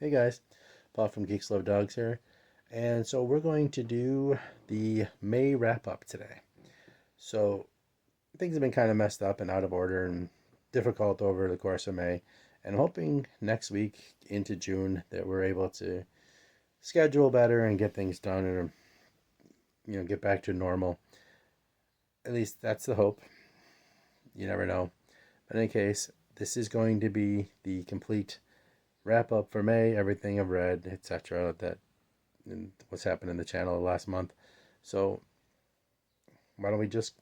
Hey guys, Paul from Geeks Love Dogs here. And so we're going to do the May wrap up today. So things have been kind of messed up and out of order and difficult over the course of May. And I'm hoping next week into June that we're able to schedule better and get things done and get back to normal. At least that's the hope. You never know. But in any case, this is going to be the complete wrap up for May, everything I've read, etc. That and what's happened in the channel last month. So why don't we just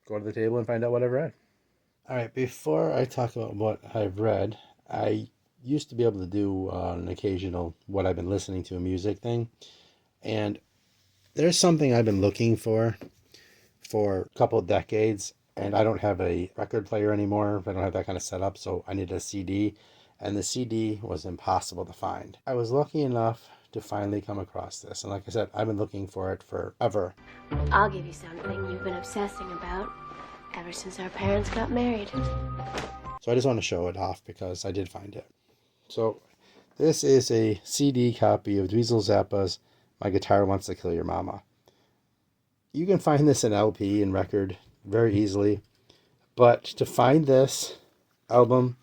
go to the table and find out what I've read? All right, before I talk about what I've read, I used to be able to do an occasional what I've been listening to music thing, and there's something I've been looking for a couple of decades, and I don't have a record player anymore. I don't have that kind of setup, so I need a CD, and the CD was impossible to find. I was lucky enough to finally come across this, and like I said, I've been looking for it forever. I'll give you something you've been obsessing about ever since our parents got married. So I just want to show it off because I did find it. So this is a CD copy of Dweezil Zappa's My Guitar Wants to Kill Your Mama. You can find this in LP and record very easily, but to find this album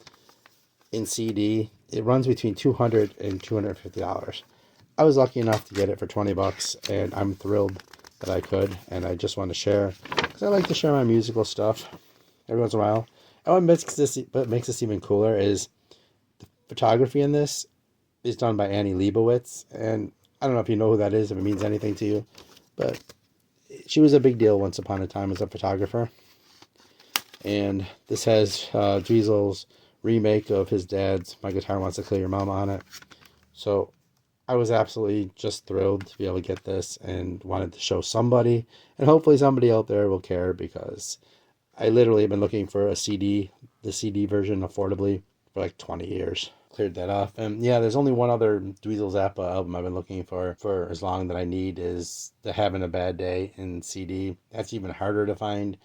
in CD, it runs between $200 and $250. I was lucky enough to get it for $20, and I'm thrilled that I could, and I just want to share, because I like to share my musical stuff every once in a while. And what makes this even cooler is the photography in this is done by Annie Leibovitz, and I don't know if you know who that is, if it means anything to you, but she was a big deal once upon a time as a photographer. And this has Dweezil's remake of his dad's My Guitar Wants to Kill Your Mama on it. So I was absolutely just thrilled to be able to get this and wanted to show somebody. And hopefully somebody out there will care, because I literally have been looking for the CD version affordably for like 20 years. Cleared that off. And yeah, there's only one other Dweezil Zappa album I've been looking for as long that I need is the Having a Bad Day in CD. That's even harder to find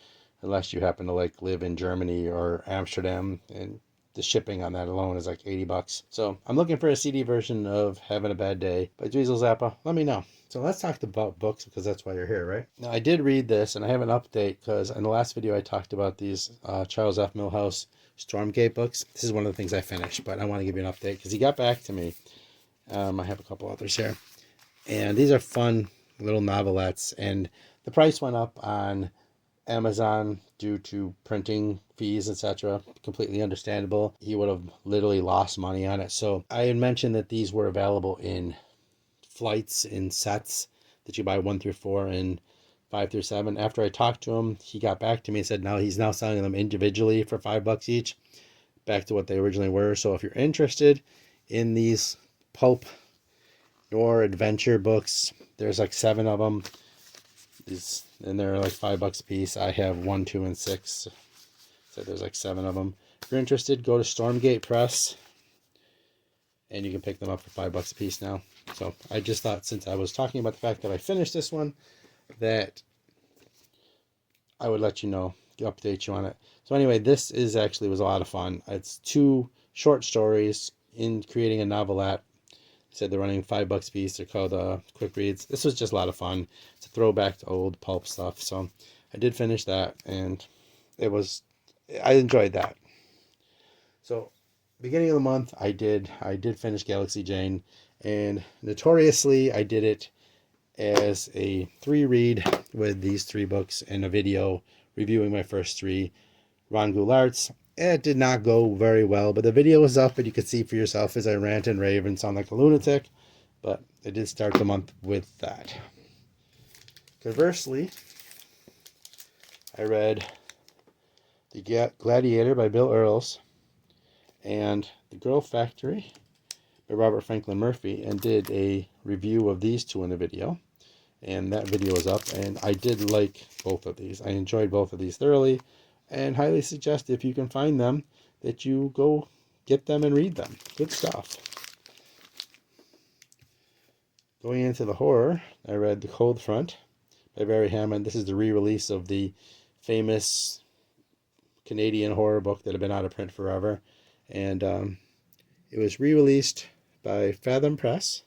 unless you happen to like live in Germany or Amsterdam, and the shipping on that alone is like $80. So I'm looking for a CD version of Having a Bad Day by Dweezil Zappa. Let me know. So let's talk about books, because that's why you're here, right? Now, I did read this, and I have an update, because in the last video I talked about these Charles F. Milhouse Stormgate books. This is one of the things I finished, but I want to give you an update because he got back to me. I have a couple others here. And these are fun little novelettes, and the price went up on Amazon due to printing fees, etc. Completely understandable. He would have literally lost money on it. So I had mentioned that these were available in flights, in sets that you buy 1 through 4 and 5 through 7. After I talked to him, he got back to me and said now he's now selling them individually for $5 each, back to what they originally were. So if you're interested in these pulp noir adventure books, there's like 7 of them. And they're like $5 a piece. I have 1, 2, and 6. So there's like 7 of them. If you're interested, go to Stormgate Press, and you can pick them up for $5 a piece now. So I just thought, since I was talking about the fact that I finished this one, that I would let you know, update you on it. So anyway, this was a lot of fun. It's 2 short stories in creating a novelette. Said they're running $5 a piece. They're called quick reads. This was just a lot of fun. It's a throwback to old pulp stuff. So I did finish that, and I enjoyed that. So beginning of the month, I did finish Galaxy Jane, and notoriously I did it as a 3-read with these 3 books and a video reviewing my first 3 Ron Goularts. It did not go very well, but the video was up and you could see for yourself as I rant and rave and sound like a lunatic. But I did start the month with that. Conversely, I read The Gladiator by Bill Earls and The Girl Factory by Robert Franklin Murphy, and did a review of these 2 in a video. And that video is up, and I did like both of these. I enjoyed both of these thoroughly, and highly suggest, if you can find them, that you go get them and read them. Good stuff. Going into the horror, I read The Cold Front by Barry Hammond. This is the re-release of the famous Canadian horror book that had been out of print forever. And it was re-released by Fathom Press.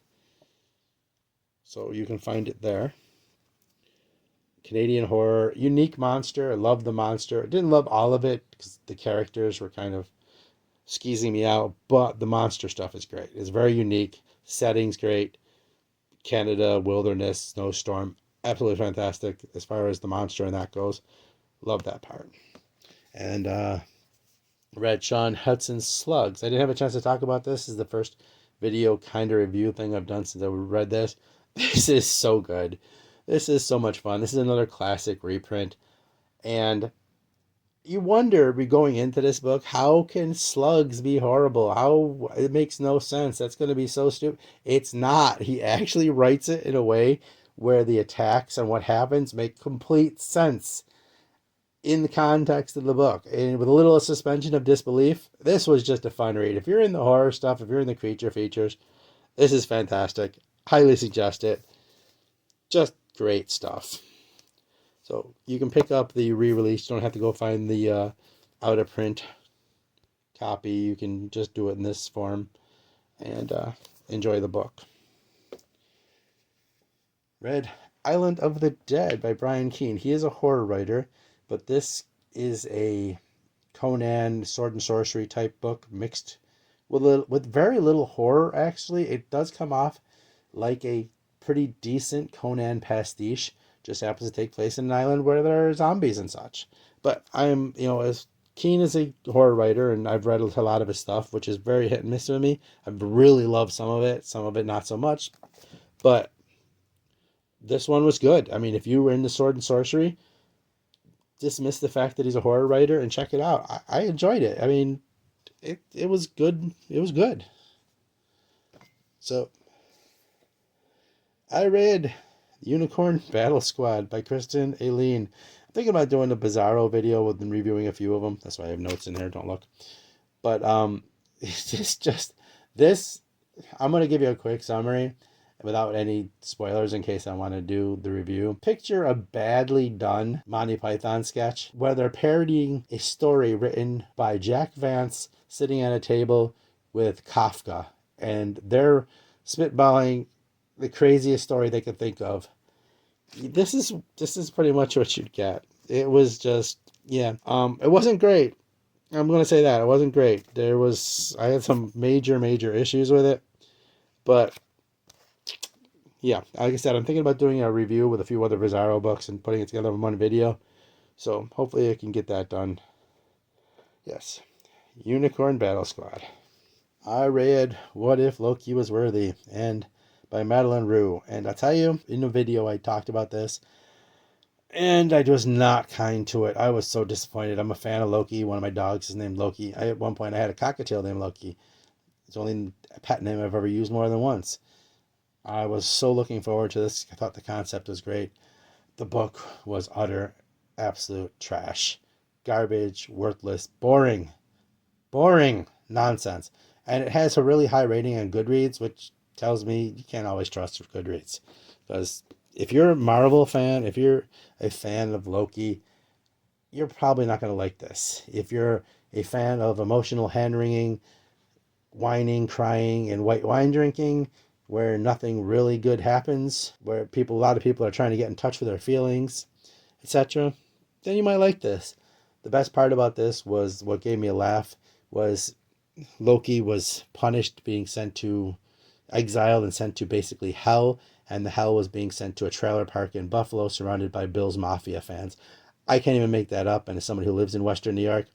So you can find it there. Canadian horror, unique monster. I love the monster. I didn't love all of it because the characters were kind of skeezing me out, but the monster stuff is great. It's very unique. Setting's great. Canada, wilderness, snowstorm. Absolutely fantastic as far as the monster and that goes. Love that part. And read Sean Hudson's Slugs. I didn't have a chance to talk about this. This is the first video kind of review thing I've done since I read this. This is so good. This is so much fun. This is another classic reprint. And you wonder, going into this book, how can slugs be horrible? How it makes no sense. That's going to be so stupid. It's not. He actually writes it in a way where the attacks and what happens make complete sense in the context of the book. And with a little suspension of disbelief, this was just a fun read. If you're in the horror stuff, if you're in the creature features, this is fantastic. Highly suggest it. Just great stuff. So you can pick up the re-release. You don't have to go find the out of print copy. You can just do it in this form and enjoy the book. Read Island of the Dead by Brian Keene. He is a horror writer, but this is a Conan sword and sorcery type book mixed with very little horror. Actually, it does come off like a pretty decent Conan pastiche. Just happens to take place in an island where there are zombies and such. But I'm, as Keene is a horror writer, and I've read a lot of his stuff, which is very hit and miss with me. I've really loved some of it not so much. But this one was good. I mean, if you were into sword and sorcery, dismiss the fact that he's a horror writer and check it out. I enjoyed it. I mean, it was good. It was good. So I read Unicorn Battle Squad by Kristen Aileen. I'm thinking about doing a Bizarro video with them reviewing a few of them. That's why I have notes in here. Don't look. But it's just this. I'm going to give you a quick summary without any spoilers in case I want to do the review. Picture a badly done Monty Python sketch where they're parodying a story written by Jack Vance sitting at a table with Kafka. And they're spitballing the craziest story they could think of. This is pretty much what you'd get. It was just, it wasn't great. I'm going to say that. It wasn't great. I had some major issues with it. But yeah, like I said, I'm thinking about doing a review with a few other Bizarro books and putting it together in one video. So hopefully I can get that done. Yes. Unicorn Battle Squad. I read What If Loki Was Worthy and by Madeline Rue. And I'll tell you, in the video I talked about this, and I was not kind to it. I was so disappointed. I'm a fan of Loki. One of my dogs is named Loki. At one point I had a cockatiel named Loki. It's only a pet name I've ever used more than once. I was so looking forward to this. I thought the concept was great. The book was utter, absolute trash. Garbage, worthless, boring nonsense. And it has a really high rating on Goodreads, which tells me you can't always trust Goodreads. Because if you're a Marvel fan, if you're a fan of Loki, you're probably not going to like this. If you're a fan of emotional hand-wringing, whining, crying, and white wine drinking, where nothing really good happens, where a lot of people are trying to get in touch with their feelings, etc., then you might like this. The best part about this was what gave me a laugh was Loki was punished, being exiled and sent to basically hell, and the hell was being sent to a trailer park in Buffalo surrounded by Bill's Mafia fans. I can't even make that up, and as somebody who lives in Western New York,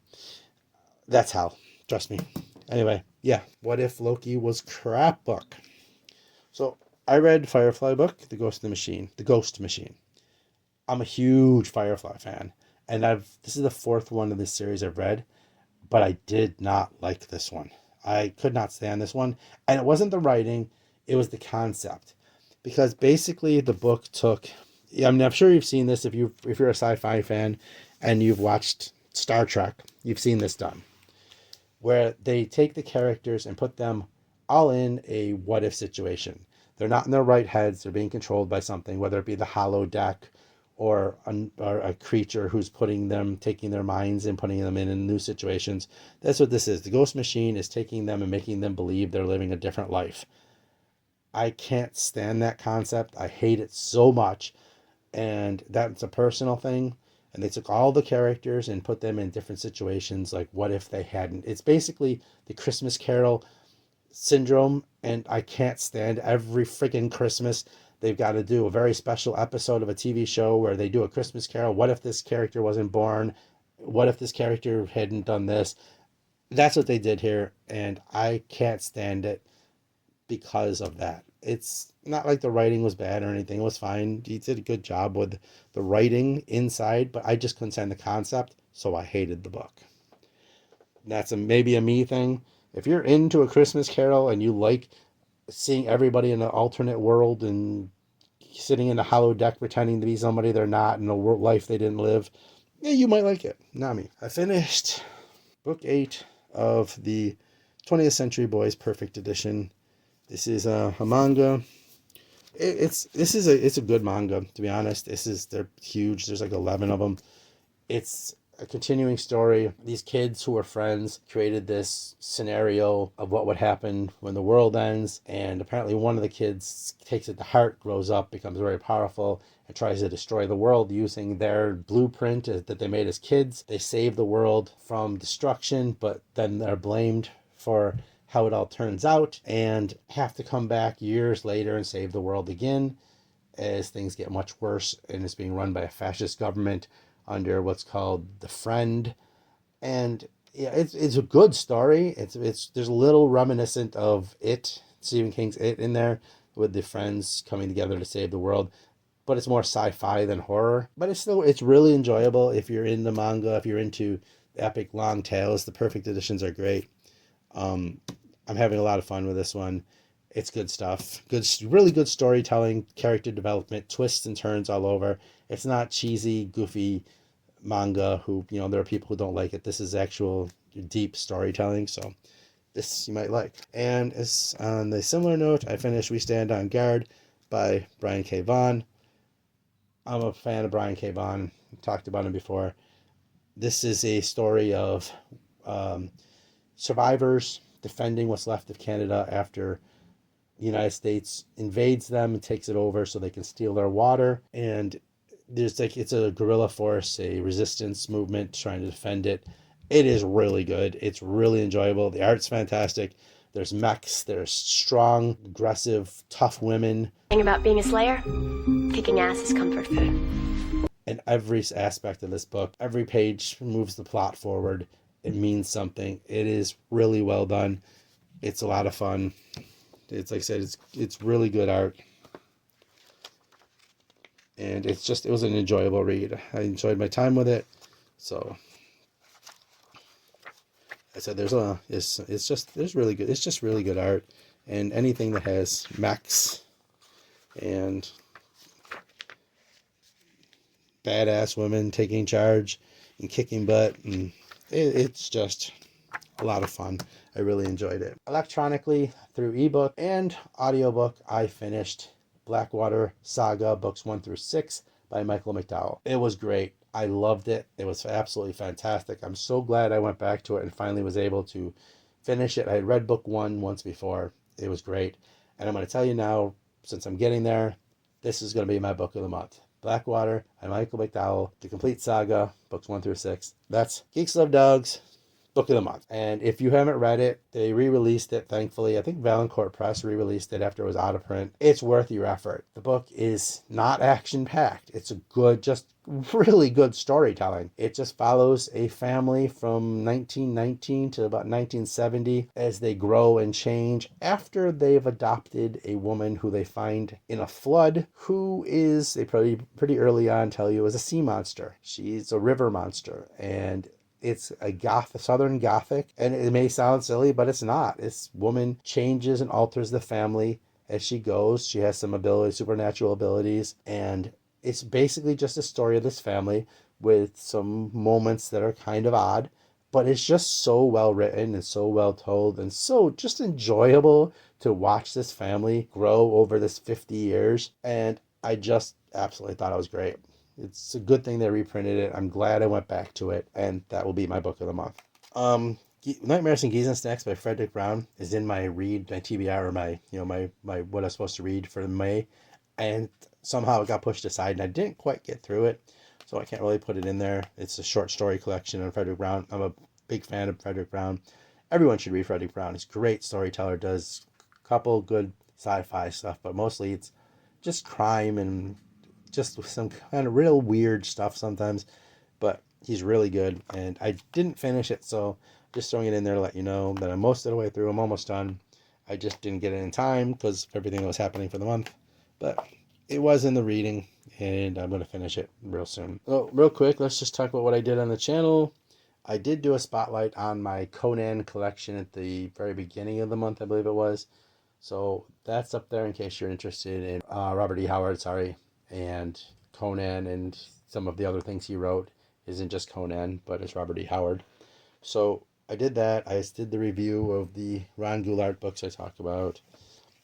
that's hell. Trust me. Anyway, yeah. What If Loki Was Crap book. So I read Firefly book, The Ghost Machine. I'm a huge Firefly fan, and this is the fourth one of this series I've read, but I did not like this one. I could not stand this one, and it wasn't the writing, it was the concept, because basically the book I'm sure you've seen this if you're a sci-fi fan and you've watched Star Trek, you've seen this done, where they take the characters and put them all in a what-if situation. They're not in their right heads. They're being controlled by something, whether it be the holodeck or a creature who's taking their minds and putting them in new situations. That's what this is. The ghost machine is taking them and making them believe they're living a different life. I can't stand that concept. I hate it so much. And that's a personal thing. And they took all the characters and put them in different situations. Like, what if they hadn't? It's basically the Christmas Carol syndrome. And I can't stand every freaking Christmas they've got to do a very special episode of a TV show where they do a Christmas Carol. What if this character wasn't born? What if this character hadn't done this? That's what they did here. And I can't stand it because of that. It's not like the writing was bad or anything. It was fine. He did a good job with the writing inside, but I just couldn't stand the concept, so I hated the book. That's maybe a me thing. If you're into A Christmas Carol and you like seeing everybody in an alternate world and sitting in a hollow deck pretending to be somebody they're not in a life they didn't live, yeah, you might like it. Not me. I finished book 8 of the 20th Century Boys Perfect Edition. This is a manga. It's a good manga, to be honest. They're huge. There's like 11 of them. It's a continuing story. These kids who are friends created this scenario of what would happen when the world ends, and apparently one of the kids takes it to heart, grows up, becomes very powerful, and tries to destroy the world using their blueprint that they made as kids. They save the world from destruction, but then they're blamed for how it all turns out and have to come back years later and save the world again as things get much worse, and it's being run by a fascist government under what's called the Friend. And yeah, it's a good story. There's a little reminiscent of Stephen King's It in there, with the friends coming together to save the world, but it's more sci-fi than horror. But it's really enjoyable if you're into manga, if you're into epic long tales. The Perfect Editions are great. I'm having a lot of fun with this one. It's good stuff. Really good storytelling, character development, twists and turns all over. It's not cheesy, goofy manga there are people who don't like it. This is actual deep storytelling, so this you might like. And as on the similar note, I finished We Stand on Guard by Brian K. Vaughan. I'm a fan of Brian K. Vaughan. I've talked about him before. This is a story of survivors defending what's left of Canada after the United States invades them and takes it over so they can steal their water. And it's a guerrilla force, a resistance movement trying to defend it. It is really good. It's really enjoyable. The art's fantastic. There's mechs. There's strong, aggressive, tough women. Thing about being a slayer, kicking ass is comfort food. And every aspect of this book, every page moves the plot forward. It means something. It is really well done. It's a lot of fun. It's like I said, it's really good art. And it was an enjoyable read. I enjoyed my time with it. So I said there's really good. It's just really good art. And anything that has mechs and badass women taking charge and kicking butt, and it's just a lot of fun. I really enjoyed it. Electronically, through ebook and audiobook, I finished Blackwater Saga books 1 through 6 by Michael McDowell. It was great. I loved it. It was absolutely fantastic. I'm so glad I went back to it and finally was able to finish it. I had read book 1 once before. It was great. And I'm going to tell you now, since I'm getting there, this is going to be my book of the month. Blackwater by Michael McDowell, the complete saga, books 1 through 6. That's Geeks Love Dogs, book of the month. And if you haven't read it, they re-released it, thankfully. I think Valancourt Press re-released it after it was out of print. It's worth your effort. The book is not action-packed. It's a good, just really good storytelling. It just follows a family from 1919 to about 1970 as they grow and change after they've adopted a woman who they find in a flood, who is, they pretty early on tell you, is a sea monster. She's a river monster, and it's a Southern Gothic, and it may sound silly, but it's not. This woman changes and alters the family as she goes. She has some supernatural abilities, and it's basically just a story of this family with some moments that are kind of odd, but it's just so well written and so well told and so just enjoyable to watch this family grow over this 50 years. And I just absolutely thought it was great. It's a good thing they reprinted it. I'm glad I went back to it, and that will be my book of the month. Nightmares and Geese and Snacks by Frederick Brown is in my TBR, or my what I was supposed to read for May, and somehow it got pushed aside, and I didn't quite get through it, so I can't really put it in there. It's a short story collection on Frederick Brown. I'm a big fan of Frederick Brown. Everyone should read Frederick Brown. He's a great storyteller, does a couple good sci-fi stuff, but mostly it's just crime and just some kind of real weird stuff sometimes, but he's really good. And I didn't finish it, so just throwing it in there to let you know that I'm most of the way through. I'm almost done. I just didn't get it in time because of everything that was happening for the month, but it was in the reading, and I'm going to finish it real soon. So real quick, let's just talk about what I did on the channel. I did do a spotlight on my Conan collection at the very beginning of the month, I believe it was. So that's up there in case you're interested in Robert E. Howard, and Conan and some of the other things he wrote. Isn't just Conan, but it's Robert E. Howard. So I did that. I did the review of the Ron Goulart books I talked about.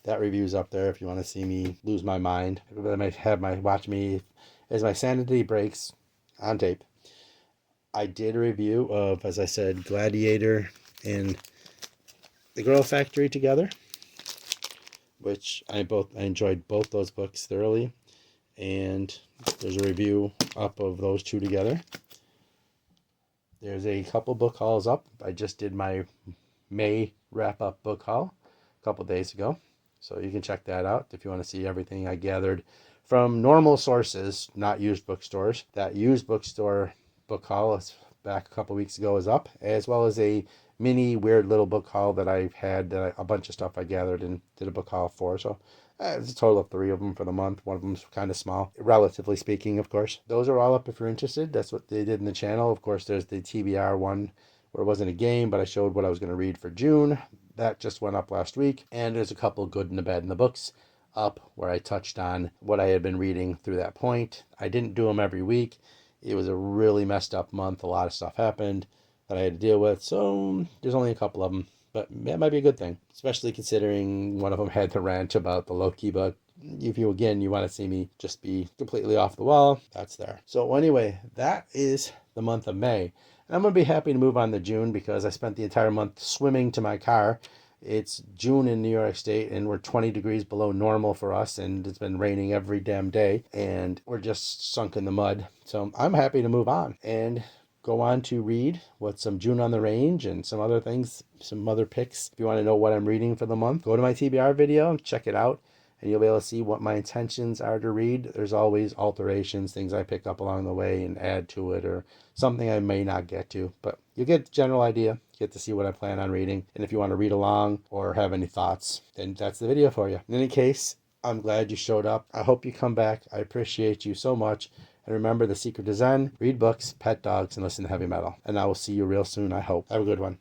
That review's up there if you want to see me lose my mind. I might have watch me as my sanity breaks on tape. I did a review of, as I said, Gladiator and The Girl Factory together, which I enjoyed both those books thoroughly. And there's a review up of those two together. There's a couple book hauls up. I just did my May wrap-up book haul a couple days ago. So you can check that out if you want to see everything I gathered from normal sources, not used bookstores. That used bookstore book haul is back a couple weeks ago is up, as well as a mini weird little book haul that I've had, a bunch of stuff I gathered and did a book haul for. So it's a total of 3 of them for the month. One of them's kind of small, relatively speaking, of course. Those are all up if you're interested. That's what they did in the channel. Of course, there's the TBR one where it wasn't a game, but I showed what I was going to read for June. That just went up last week. And there's a couple good and the bad in the books up where I touched on what I had been reading through that point. I didn't do them every week. It was a really messed up month. A lot of stuff happened that I had to deal with. So there's only a couple of them. But that might be a good thing, especially considering one of them had the rant about the Loki book. If you want to see me just be completely off the wall, that's there. So anyway, that is the month of May. And I'm going to be happy to move on to June because I spent the entire month swimming to my car. It's June in New York State, and we're 20 degrees below normal for us, and it's been raining every damn day, and we're just sunk in the mud. So I'm happy to move on and go on to read what some June on the Range and some other things, some other picks. If you want to know what I'm reading for the month, go to my TBR video and check it out, and you'll be able to see what my intentions are to read. There's always alterations, things I pick up along the way and add to it, or something I may not get to, but you get the general idea. You get to see what I plan on reading, and if you want to read along or have any thoughts, then that's the video for you. In any case, I'm glad you showed up. I hope you come back. I appreciate you so much. And remember, the secret to Zen: read books, pet dogs, and listen to heavy metal. And I will see you real soon, I hope. Have a good one.